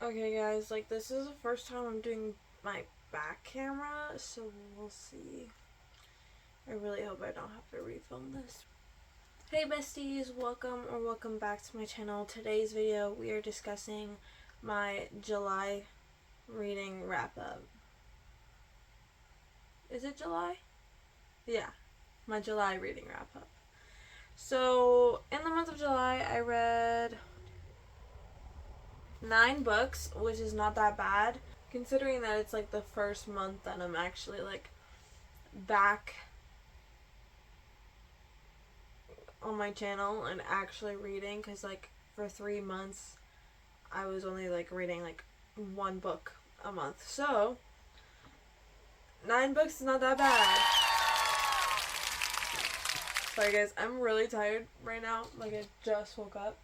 Okay guys, like this is the first time I'm doing my back camera, so we'll see. I really hope I don't have to refilm this. Hey besties, welcome back to my channel. Today's video we are discussing my July reading wrap up. Is it July? Yeah, my July reading wrap up. So in the month of July I read 9 books, which is not that bad considering that it's like the first month that I'm actually like back on my channel and actually reading, because like for 3 months I was only like reading like 1 book a month. So 9 books is not that bad. Sorry guys, I'm really tired right now. Like I just woke up,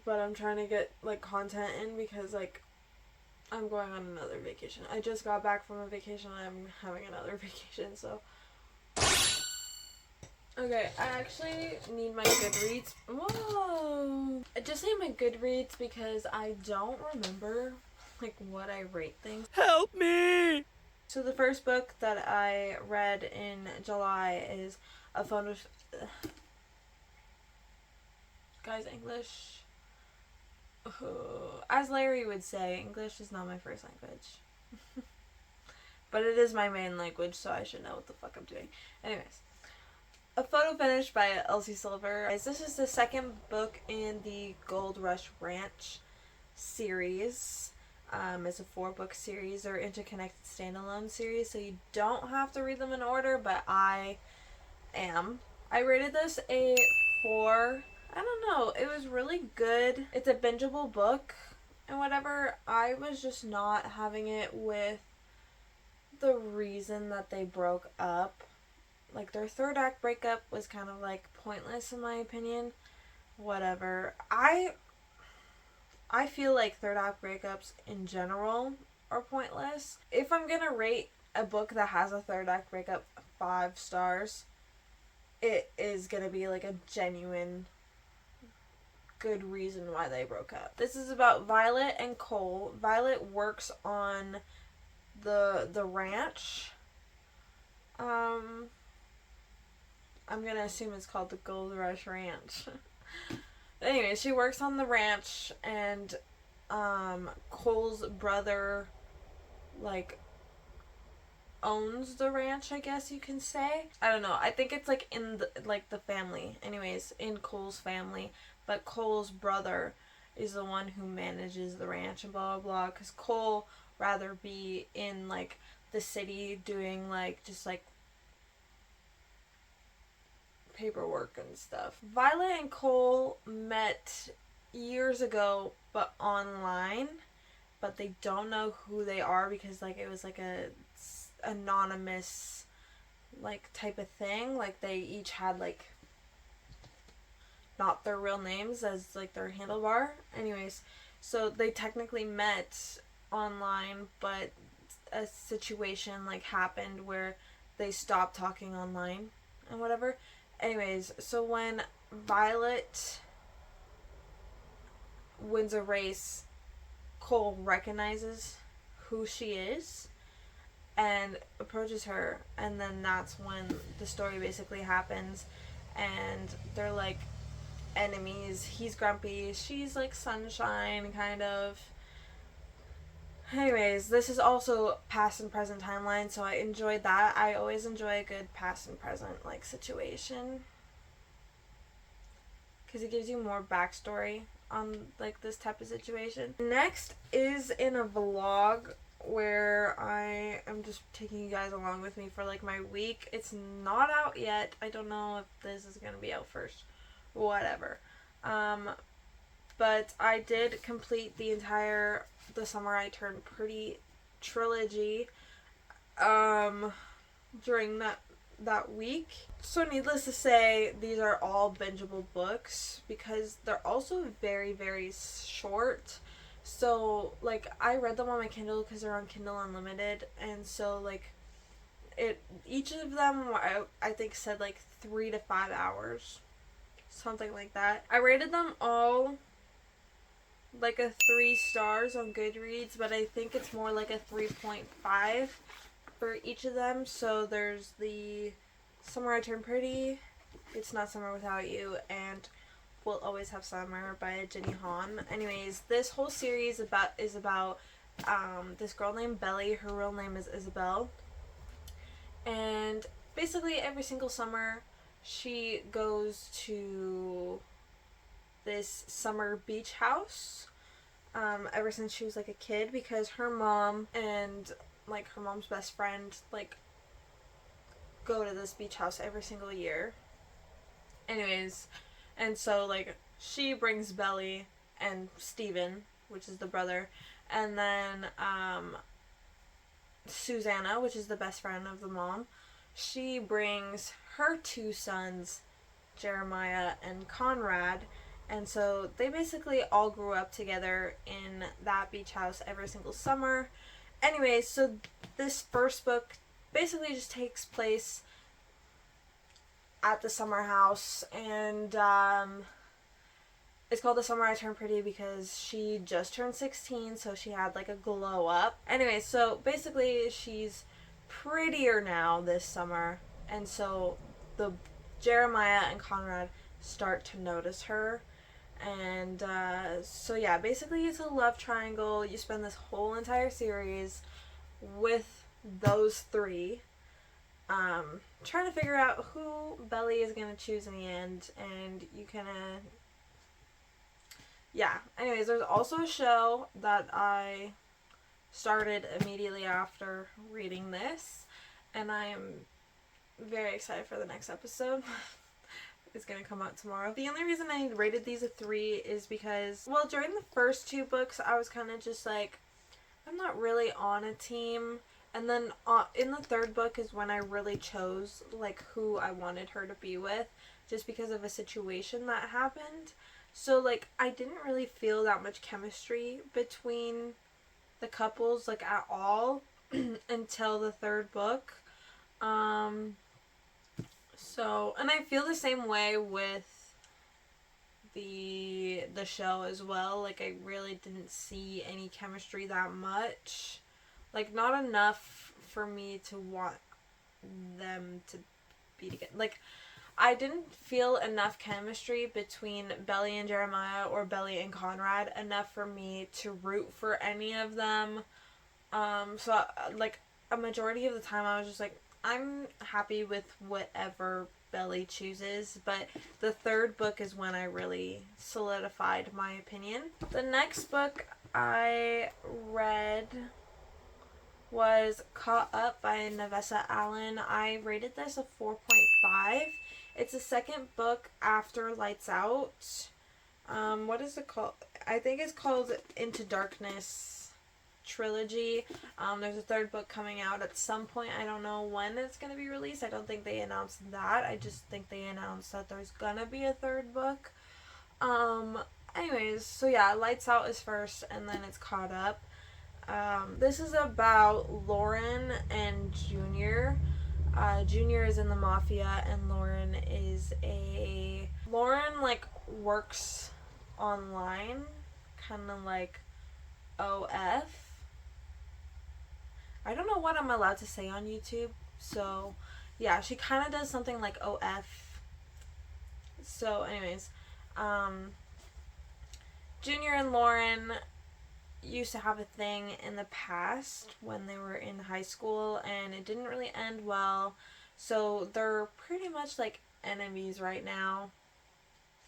but I'm trying to get like content in because like I'm going on another vacation. I just got back from a vacation and I'm having another vacation, so okay, I actually need my Goodreads. Whoa! I just need my Goodreads because I don't remember like what I rate things. Help me! So the first book that I read in July is a photo. Guys, English. As Larry would say, English is not my first language. But it is my main language, so I should know what the fuck I'm doing. Anyways. A Photo Finish by Elsie Silver. This is the second book in the Gold Rush Ranch series. It's a 4-book series or interconnected standalone series, so you don't have to read them in order, but I am. I rated this a 4. I don't know. It was really good. It's a bingeable book and whatever. I was just not having it with the reason that they broke up. Like their third act breakup was kind of like pointless in my opinion. Whatever. I feel like third act breakups in general are pointless. If I'm gonna rate a book that has a third act breakup 5 stars, it is gonna be like a genuine good reason why they broke up. This is about Violet and Cole. Violet works on the ranch. I'm gonna assume it's called the Gold Rush Ranch. Anyway, she works on the ranch, and Cole's brother like owns the ranch, I guess you can say. I don't know. I think it's like in the family. Anyways, in Cole's family, but Cole's brother is the one who manages the ranch and blah blah blah, cuz Cole rather be in like the city doing like just like paperwork and stuff. Violet and Cole met years ago, but online, but they don't know who they are because like it was like a anonymous like type of thing. Like they each had like not their real names as like their handlebar. Anyways, so they technically met online, but a situation like happened where they stopped talking online and whatever. Anyways, so when Violet wins a race, Cole recognizes who she is and approaches her, and then that's when the story basically happens, and they're like enemies. He's grumpy, she's like sunshine, kind of. Anyways, this is also past and present timeline, so I enjoyed that. I always enjoy a good past and present like situation because it gives you more backstory on like this type of situation. Next is in a vlog where I am just taking you guys along with me for like my week. It's not out yet. I don't know if this is gonna be out first. Whatever. But I did complete the entire The Summer I Turned Pretty trilogy during that week. So needless to say, these are all bingeable books because they're also very, very short. So like I read them on my Kindle because they're on Kindle Unlimited, and so like each of them I think said like 3 to 5 hours, something like that. I rated them all like a 3 stars on Goodreads, but I think it's more like a 3.5 for each of them. So there's the Summer I Turned Pretty, It's Not Summer Without You, and We'll Always Have Summer by Jenny Han. Anyways, this whole series is about this girl named Belly. Her real name is Isabel. And basically every single summer she goes to this summer beach house ever since she was like a kid, because her mom and like her mom's best friend like go to this beach house every single year. Anyways, and so like she brings Belly and Steven, which is the brother, and then Susanna, which is the best friend of the mom, she brings her 2 sons, Jeremiah and Conrad, and so they basically all grew up together in that beach house every single summer. Anyways, so this first book basically just takes place at the summer house, and it's called The Summer I Turned Pretty because she just turned 16, so she had like a glow up. Anyway, so basically she's prettier now this summer, and so the Jeremiah and Conrad start to notice her. And so yeah, basically it's a love triangle. You spend this whole entire series with those 3, trying to figure out who Belly is going to choose in the end, and you kind of, yeah. Anyways, there's also a show that I started immediately after reading this, and I am very excited for the next episode. It's gonna come out tomorrow. The only reason I rated these a 3 is because, well, during the first 2 books, I was kind of just like, I'm not really on a team. And then in the 3rd book is when I really chose like who I wanted her to be with, just because of a situation that happened. So like I didn't really feel that much chemistry between the couples like at all until the 3rd book. So, and I feel the same way with the show as well. Like I really didn't see any chemistry that much. Like not enough for me to want them to be together. Like I didn't feel enough chemistry between Belly and Jeremiah or Belly and Conrad enough for me to root for any of them. So like a majority of the time I was just like, I'm happy with whatever Belly chooses, but the 3rd book is when I really solidified my opinion. The next book I read was Caught Up by Navessa Allen. I rated this a 4.5. It's the 2nd book after Lights Out. What is it called? I think it's called Into Darkness trilogy. There's a 3rd book coming out at some point. I don't know when it's going to be released. I don't think they announced that. I just think they announced that there's going to be a 3rd book. Anyways, so yeah, Lights Out is first and then it's Caught Up. This is about Lauren and Junior. Junior is in the mafia and Lauren like works online, kind of like OF. I don't know what I'm allowed to say on YouTube, so yeah, she kind of does something like OF. So anyways, Junior and Lauren used to have a thing in the past when they were in high school, and it didn't really end well, so they're pretty much like enemies right now.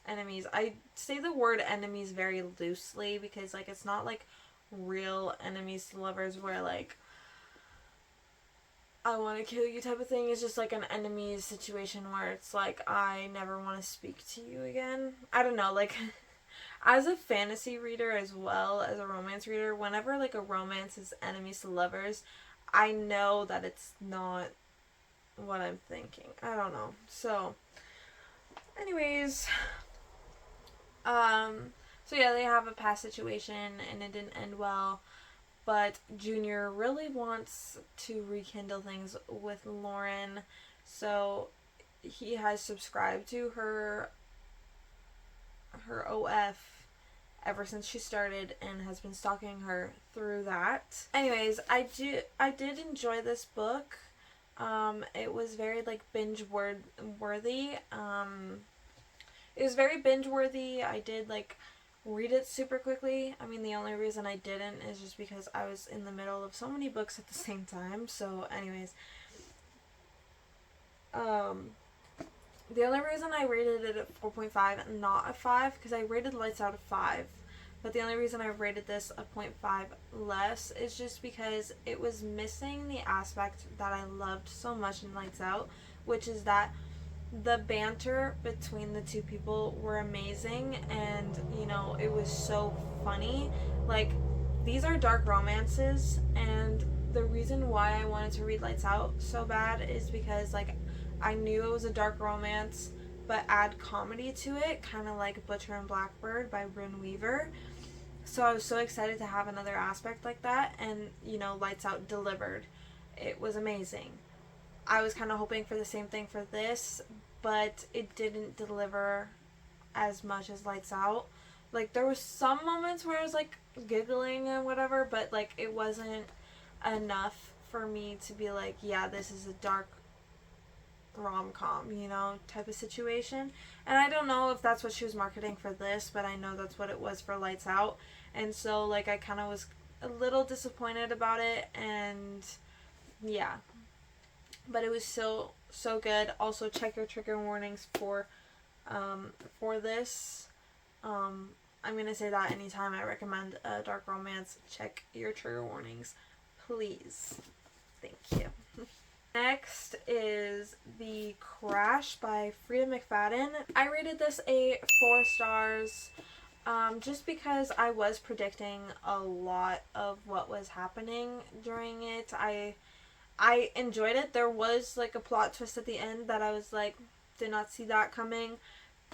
Enemies. I say the word enemies very loosely because like it's not like real enemies to lovers where like I want to kill you type of thing. It's just like an enemies situation where it's like I never want to speak to you again. I don't know, like as a fantasy reader as well as a romance reader, whenever like a romance is enemies to lovers, I know that it's not what I'm thinking. I don't know. So anyways, so yeah, they have a past situation and it didn't end well, but Junior really wants to rekindle things with Lauren, so he has subscribed to her OF ever since she started and has been stalking her through that. Anyways, I did enjoy this book. It was very like binge worthy. It was very binge worthy. I did like read it super quickly. I mean, the only reason I didn't is just because I was in the middle of so many books at the same time. So anyways, the only reason I rated it at 4.5 and not a 5, because I rated Lights Out a 5, but the only reason I rated this a 0.5 less is just because it was missing the aspect that I loved so much in Lights Out, which is that the banter between the two people were amazing, and you know, it was so funny. Like, these are dark romances, and the reason why I wanted to read Lights Out so bad is because like I knew it was a dark romance but add comedy to it, kind of like Butcher and Blackbird by Brynne Weaver. So I was so excited to have another aspect like that, and you know, Lights Out delivered. It was amazing. I was kind of hoping for the same thing for this, but it didn't deliver as much as Lights Out. Like, there was some moments where I was like giggling and whatever, but like it wasn't enough for me to be like, yeah, this is a dark rom-com, you know, type of situation. And I don't know if that's what she was marketing for this, but I know that's what it was for Lights Out. And so like I kind of was a little disappointed about it, and yeah, but it was so good. Also, check your trigger warnings for this. I'm gonna say that anytime I recommend a dark romance, check your trigger warnings, please. Thank you. Next is The Crash by Freida McFadden. I rated this a 4 stars. Just because I was predicting a lot of what was happening during it. I enjoyed it. There was like a plot twist at the end that I was like, did not see that coming.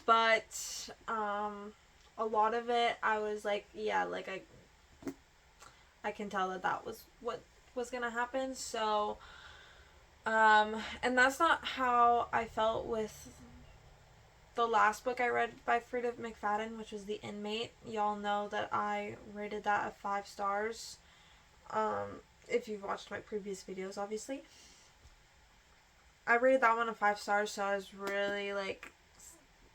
But a lot of it I was like, yeah, like I can tell that was what was gonna happen. So and that's not how I felt with the last book I read by Freida McFadden, which was The Inmate. Y'all know that I rated that at 5 stars. If you've watched my previous videos, obviously. I rated that one a 5 stars, so I was really like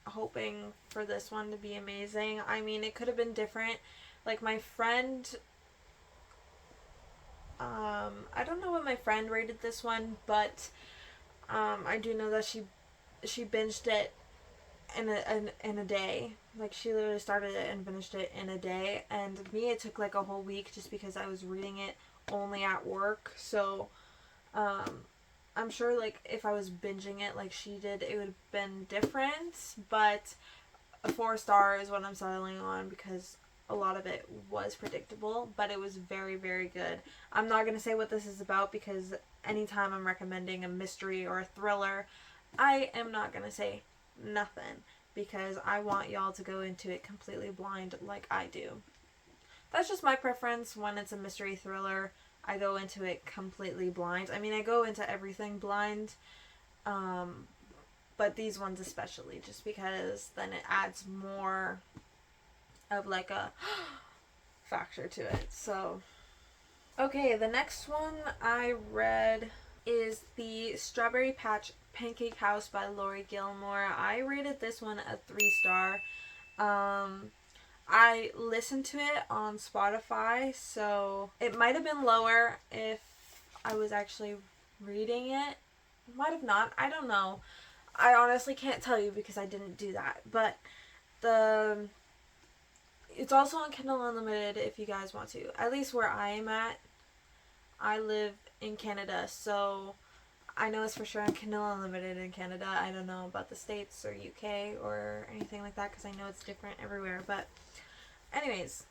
hoping for this one to be amazing. I mean, it could have been different. Like, my friend, I don't know what my friend rated this one, but I do know that she binged it in a day. Like, she literally started it and finished it in a day, and me, it took like a whole week just because I was reading it only at work. So I'm sure like if I was binging it like she did, it would have been different, but a 4 star is what I'm settling on because a lot of it was predictable, but it was very, very good. I'm not going to say what this is about because anytime I'm recommending a mystery or a thriller, I am not going to say nothing because I want y'all to go into it completely blind like I do. That's just my preference. When it's a mystery thriller, I go into it completely blind. I mean, I go into everything blind, but these ones especially, just because then it adds more of like a factor to it. So, okay, the next one I read is The Strawberry Patch Pancake House by Laurie Gilmore. I rated this one a 3 star. I listened to it on Spotify, so it might have been lower if I was actually reading it. Might have not. I don't know. I honestly can't tell you because I didn't do that. But it's also on Kindle Unlimited if you guys want to. At least where I am at. I live in Canada, so I know it's for sure on Kindle Unlimited in Canada. I don't know about the States or UK or anything like that because I know it's different everywhere. But anyways,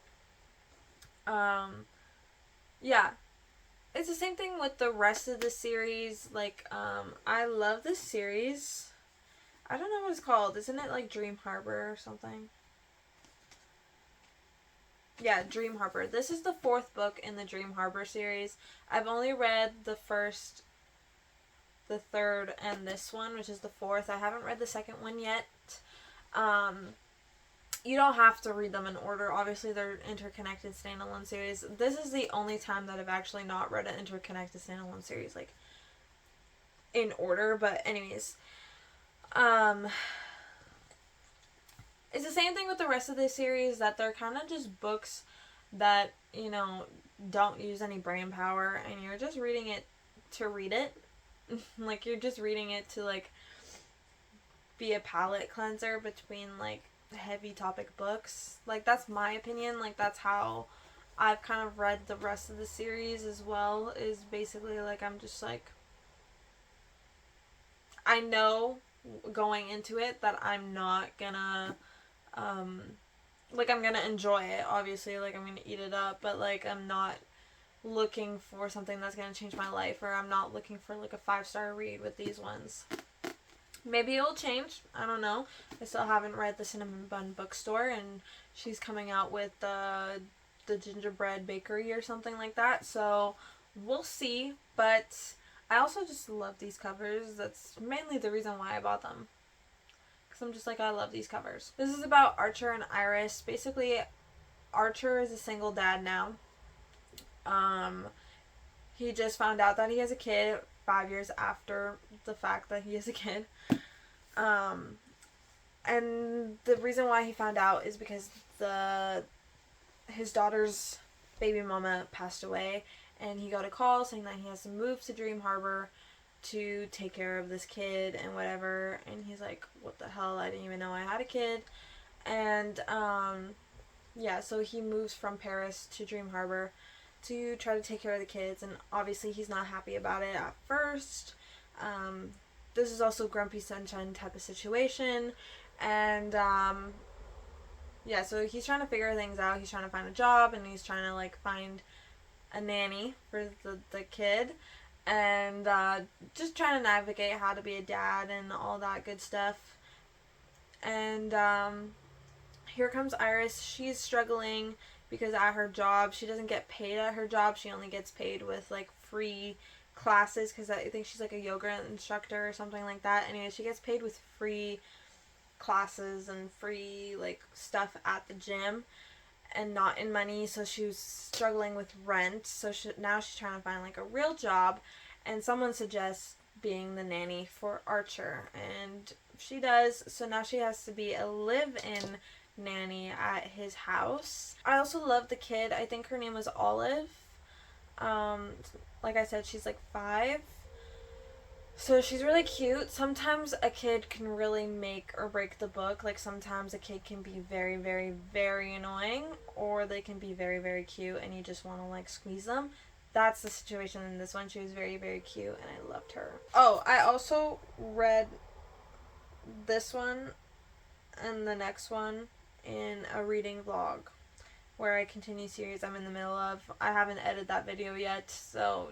yeah, it's the same thing with the rest of the series. Like, I love this series. I don't know what it's called. Isn't it like Dream Harbor or something? Yeah, Dream Harbor. This is the 4th book in the Dream Harbor series. I've only read the 1st, the 3rd, and this one, which is the 4th. I haven't read the 2nd one yet. You don't have to read them in order. Obviously, they're interconnected standalone series. This is the only time that I've actually not read an interconnected standalone series, like, in order. But anyways, it's the same thing with the rest of the series, that they're kind of just books that, you know, don't use any brain power, and you're just reading it to read it. Like, you're just reading it to, like, be a palate cleanser between, like, heavy topic books. Like, that's my opinion. Like, that's how I've kind of read the rest of the series as well, is basically, like, I'm just, like, I know going into it that I'm not gonna, like, I'm gonna enjoy it, obviously, like, I'm gonna eat it up, but, like, I'm not looking for something that's gonna change my life, or I'm not looking for, like, a 5-star read with these ones. Maybe it'll change. I don't know. I still haven't read the Cinnamon Bun Bookstore, and she's coming out with the Gingerbread Bakery or something like that. So we'll see. But I also just love these covers. That's mainly the reason why I bought them. Because I'm just like, I love these covers. This is about Archer and Iris. Basically, Archer is a single dad now. He just found out that he has a kid 5 years after the fact that he has a kid. And the reason why he found out is because his daughter's baby mama passed away, and he got a call saying that he has to move to Dream Harbor to take care of this kid and whatever. And he's like, what the hell, I didn't even know I had a kid. And yeah, so he moves from Paris to Dream Harbor to try to take care of the kids, and obviously he's not happy about it at first. This is also Grumpy Sunshine type of situation, and yeah, so he's trying to figure things out. He's trying to find a job, and he's trying to, like, find a nanny for the kid, and just trying to navigate how to be a dad and all that good stuff. And here comes Iris. She's struggling because at her job, she doesn't get paid at her job. She only gets paid with, like, free classes, because I think she's, like, a yoga instructor or something like that. Anyway, she gets paid with free classes and free, like, stuff at the gym, and not in money. So she was struggling with rent. So now she's trying to find, like, a real job, and someone suggests being the nanny for Archer, and she does. So now she has to be a live-in nanny at his house. I also love the kid. I think her name was Olive. Like I said, she's like 5. So she's really cute. Sometimes a kid can really make or break the book. Like, sometimes a kid can be very, very, very annoying, or they can be very, very cute and you just want to, like, squeeze them. That's the situation in this one. She was very, very cute and I loved her. Oh, I also read this one and the next one in a reading vlog where I continue series I'm in the middle of. I haven't edited that video yet, so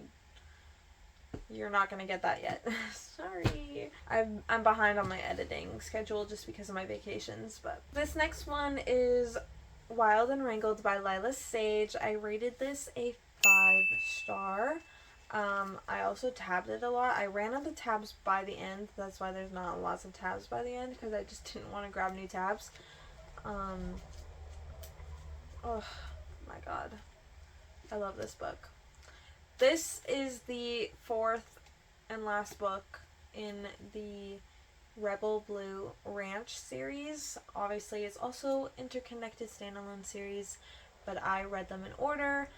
you're not gonna get that yet. Sorry. I'm behind on my editing schedule just because of my vacations. But this next one is Wild and Wrangled by Lila Sage. I rated this a 5-star. I also tabbed it a lot. I ran out of tabs by the end. That's why there's not lots of tabs by the end, because I just didn't want to grab new tabs. Oh my god. I love this book. This is the 4th and last book in the Rebel Blue Ranch series. Obviously, it's also interconnected standalone series, but I read them in order.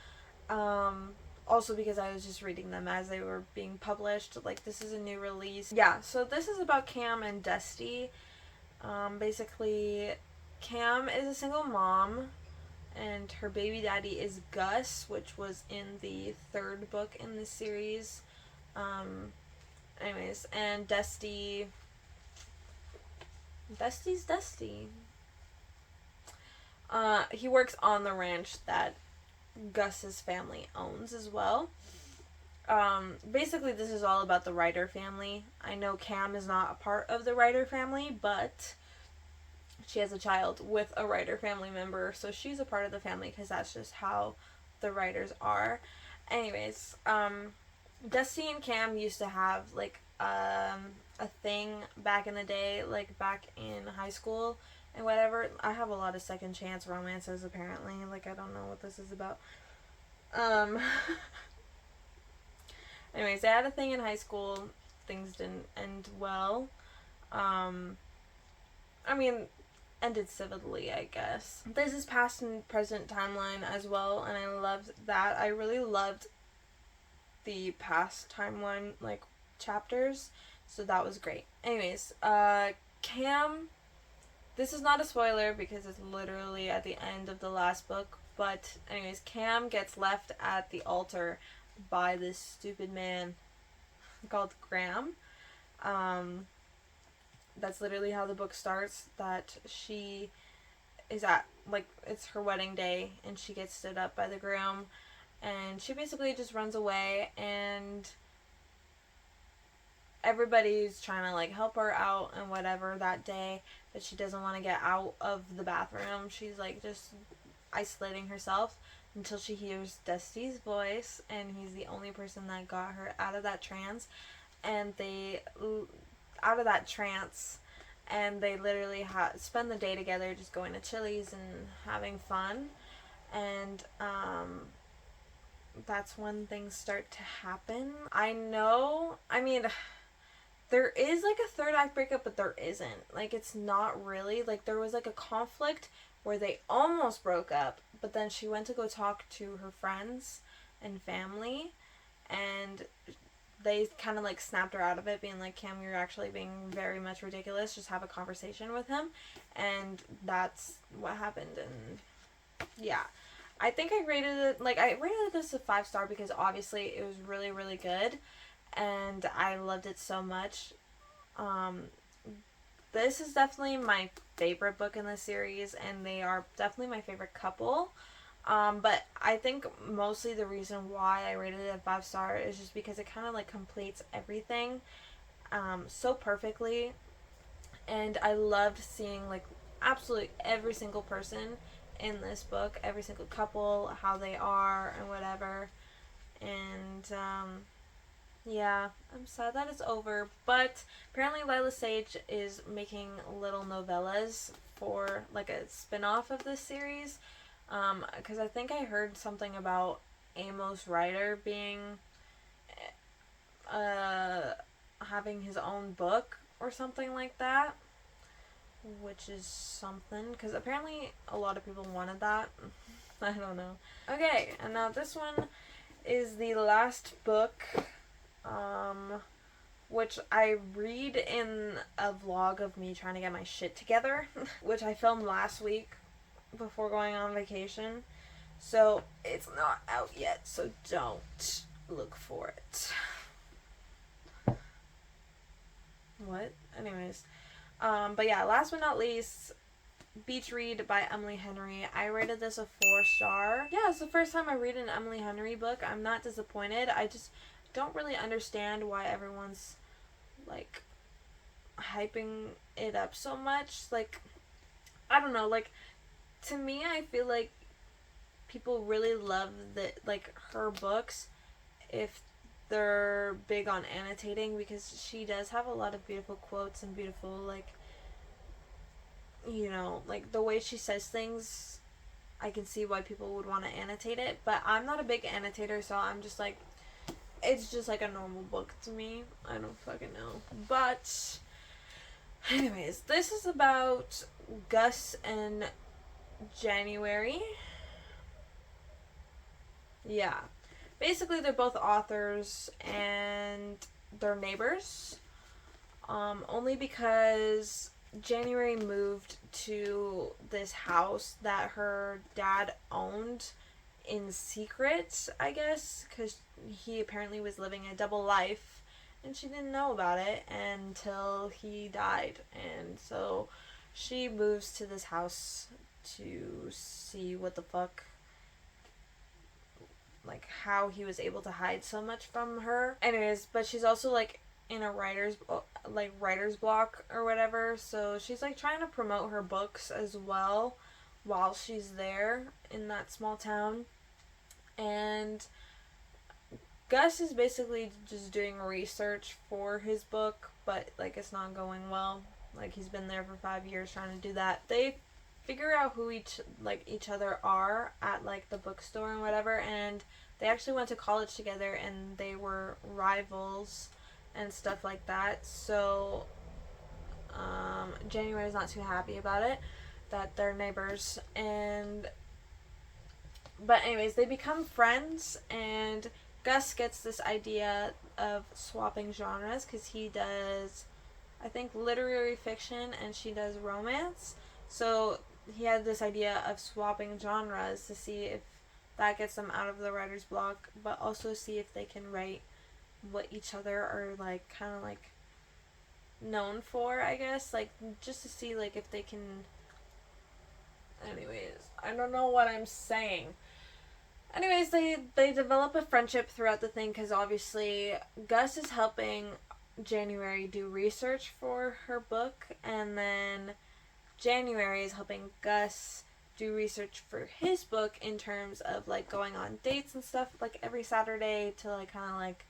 Also because I was just reading them as they were being published. Like, this is a new release. Yeah, so this is about Cam and Dusty. Basically, Cam is a single mom, and her baby daddy is Gus, which was in the 3rd book in the series. Anyways, and Dusty's Dusty. He works on the ranch that Gus's family owns as well. Basically, this is all about the Ryder family. I know Cam is not a part of the Ryder family, but she has a child with a Ryder family member, so she's a part of the family because that's just how the Ryders are. Anyways, Dusty and Cam used to have, like, a thing back in the day, like, back in high school, and whatever. I have a lot of second chance romances apparently. Like, I don't know what this is about. Um Anyways, they had a thing in high school. Things didn't end well. Um I mean, ended civilly, I guess. This is past and present timeline as well, and I loved that. I really loved the past timeline, like, chapters, so that was great. Anyways, Cam, this is not a spoiler because it's literally at the end of the last book, but anyways, Cam gets left at the altar by this stupid man called Graham. Um, that's literally how the book starts, that she is at, like, it's her wedding day, and she gets stood up by the groom, and she basically just runs away, and everybody's trying to, like, help her out and whatever that day, but she doesn't want to get out of the bathroom. She's, like, just isolating herself until she hears Dusty's voice, and he's the only person that got her out of that trance, and they literally spend the day together, just going to Chili's and having fun, and that's when things start to happen. I mean, there is, like, a third act breakup, but there isn't. Like, it's not really. Like, there was, like, a conflict where they almost broke up, but then she went to go talk to her friends and family, and they kind of, like, snapped her out of it, being like, Cam, you're actually being very much ridiculous. Just have a conversation with him. And that's what happened. And yeah, I think I rated this a 5-star because obviously it was really, really good. And I loved it so much. This is definitely my favorite book in the series, and they are definitely my favorite couple. But I think mostly the reason why I rated it a 5-star is just because it kind of, like, completes everything so perfectly. And I loved seeing, like, absolutely every single person in this book, every single couple, how they are and whatever. And yeah, I'm sad that it's over, but apparently Lila Sage is making little novellas for, like, a spin-off of this series. Because I think I heard something about Amos Ryder being, having his own book or something like that, which is something, because apparently a lot of people wanted that. I don't know. Okay, and now this one is the last book, which I read in a vlog of me trying to get my shit together, which I filmed last week before going on vacation. So it's not out yet, so don't look for it. What? Anyways. But yeah, last but not least, Beach Read by Emily Henry. I rated this a 4-star. Yeah, it's the first time I read an Emily Henry book. I'm not disappointed. I just don't really understand why everyone's, like, hyping it up so much. Like, I don't know, like, to me, I feel like people really love her books if they're big on annotating, because she does have a lot of beautiful quotes and beautiful, like, you know, like, the way she says things, I can see why people would want to annotate it, but I'm not a big annotator, so I'm just like, it's just like a normal book to me. I don't fucking know. But anyways, this is about Gus and January. Yeah. Basically, they're both authors and they're neighbors. Only because January moved to this house that her dad owned in secret, I guess, because he apparently was living a double life and she didn't know about it until he died. And so she moves to this house to see what the fuck, like, how he was able to hide so much from her. Anyways, but she's also, like, in a writer's block or whatever, so she's, like, trying to promote her books as well while she's there in that small town. And Gus is basically just doing research for his book, but, like, it's not going well. Like, he's been there for 5 years trying to do that. They figure out who each other are at, like, the bookstore and whatever, and they actually went to college together, and they were rivals and stuff like that. So, January's not too happy about it, that they're neighbors, and but anyways, they become friends, and Gus gets this idea of swapping genres because he does, I think, literary fiction and she does romance. So he had this idea of swapping genres to see if that gets them out of the writer's block, but also see if they can write what each other are, like, kind of like known for, I guess, like, just to see, like, if they can. Anyways, I don't know what I'm saying. Anyways, they develop a friendship throughout the thing because obviously Gus is helping January do research for her book, and then January is helping Gus do research for his book in terms of, like, going on dates and stuff, like, every Saturday to, like, kind of, like,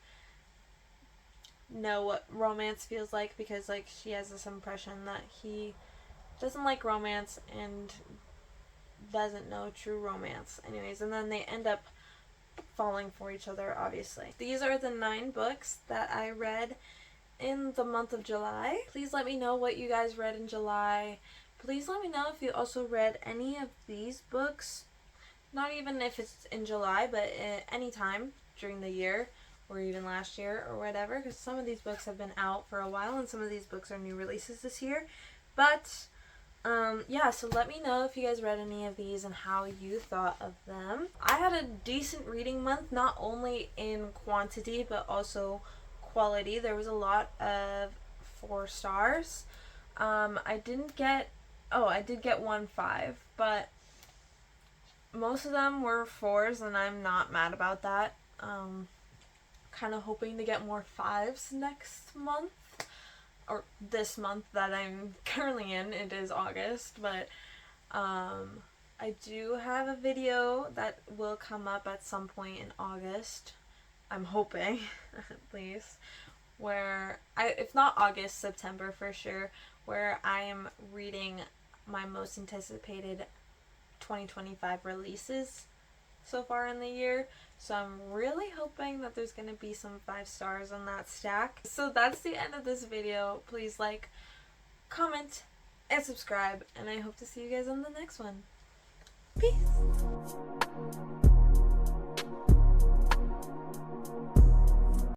know what romance feels like, because, like, she has this impression that he doesn't like romance and doesn't know true romance. Anyways, and then they end up falling for each other, obviously. These are the 9 books that I read in the month of July. Please let me know what you guys read in July. Please let me know if you also read any of these books. Not even if it's in July, but any time during the year, or even last year or whatever, because some of these books have been out for a while and some of these books are new releases this year. But yeah, so let me know if you guys read any of these and how you thought of them. I had a decent reading month, not only in quantity but also quality. There was a lot of 4 stars. I did get 1 5, but most of them were 4s, and I'm not mad about that. Kind of hoping to get more 5s next month, or this month that I'm currently in. It is August, but I do have a video that will come up at some point in August. I'm hoping, at least, where if not August, September for sure, where I am reading my most anticipated 2025 releases so far in the year. So I'm really hoping that there's going to be some 5 stars on that stack. So that's the end of this video. Please like, comment, and subscribe, and I hope to see you guys on the next one. Peace!